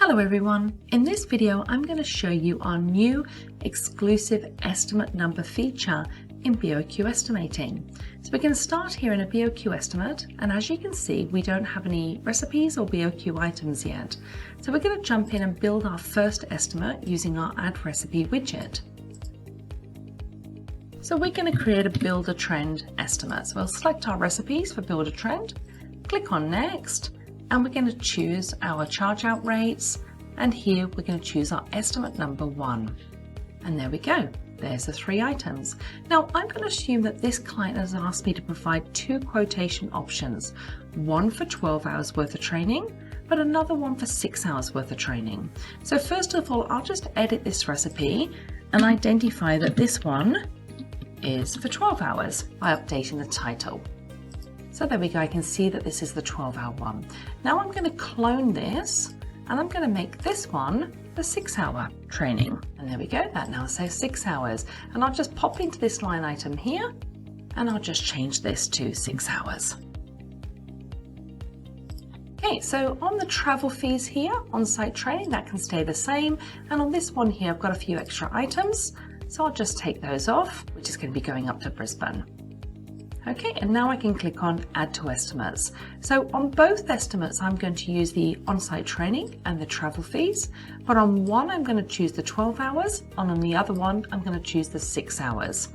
Hello everyone, in this video I'm going to show you our new exclusive estimate number feature in BOQ estimating. So we're going to start here in a BOQ estimate, and as you can see we don't have any recipes or BOQ items yet. So we're going to jump in and build our first estimate using our add recipe widget. So we're going to create a build a trend estimate. So we'll select our recipes for build a trend, click on next, and we're going to choose our charge out rates, and here we're going to choose our estimate number 1. And there we go, there's the 3 items. Now I'm going to assume that this client has asked me to provide 2 quotation options, one for 12 hours worth of training, but another one for 6 hours worth of training. So first of all, I'll just edit this recipe and identify that this one is for 12 hours by updating the title. So there we go, I can see that this is the 12-hour one. Now I'm going to clone this and I'm going to make this one the 6-hour training. And there we go, that now says 6 hours. And I'll just pop into this line item here and I'll just change this to 6 hours. Okay, so on the travel fees here, on-site training, that can stay the same. And on this one here, I've got a few extra items. So I'll just take those off, which is going to be going up to Brisbane. Okay, and now I can click on Add to Estimates. So on both estimates, I'm going to use the on-site training and the travel fees, but on one, I'm going to choose the 12 hours, and on the other one, I'm going to choose the 6 hours.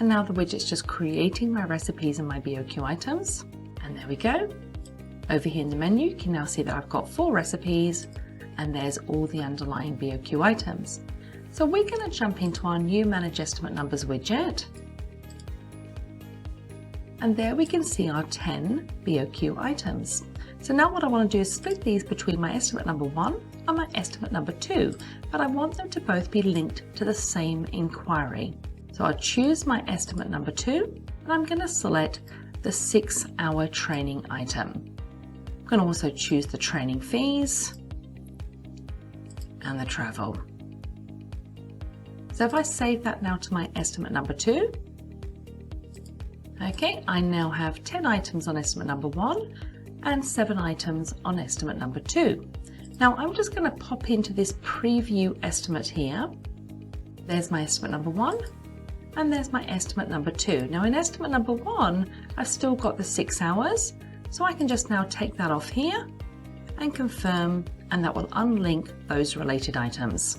And now the widget's just creating my recipes and my BOQ items. And there we go. Over here in the menu, you can now see that I've got 4 recipes, and there's all the underlying BOQ items. So we're going to jump into our new Manage Estimate Numbers widget. And there we can see our 10 BOQ items. So now what I want to do is split these between my estimate number 1 and my estimate number 2, but I want them to both be linked to the same inquiry. So I'll choose my estimate number 2 and I'm going to select the 6-hour training item. I'm going to also choose the training fees and the travel. So if I save that now to my estimate number 2, okay, I now have 10 items on estimate number 1 and 7 items on estimate number 2. Now I'm just going to pop into this preview estimate here. There's my estimate number 1 and there's my estimate number 2. Now in estimate number 1, I've still got the 6 hours, so I can just now take that off here and confirm, and that will unlink those related items.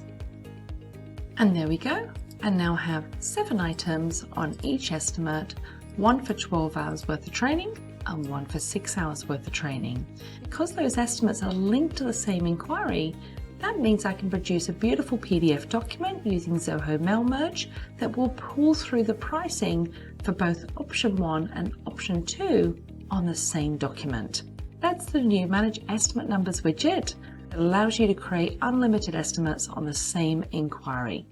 And there we go. I now have 7 items on each estimate, one for 12 hours worth of training and one for 6 hours worth of training. Because those estimates are linked to the same inquiry, that means I can produce a beautiful PDF document using Zoho Mail Merge that will pull through the pricing for both option 1 and option 2 on the same document. That's the new Manage Estimate Numbers widget that allows you to create unlimited estimates on the same inquiry.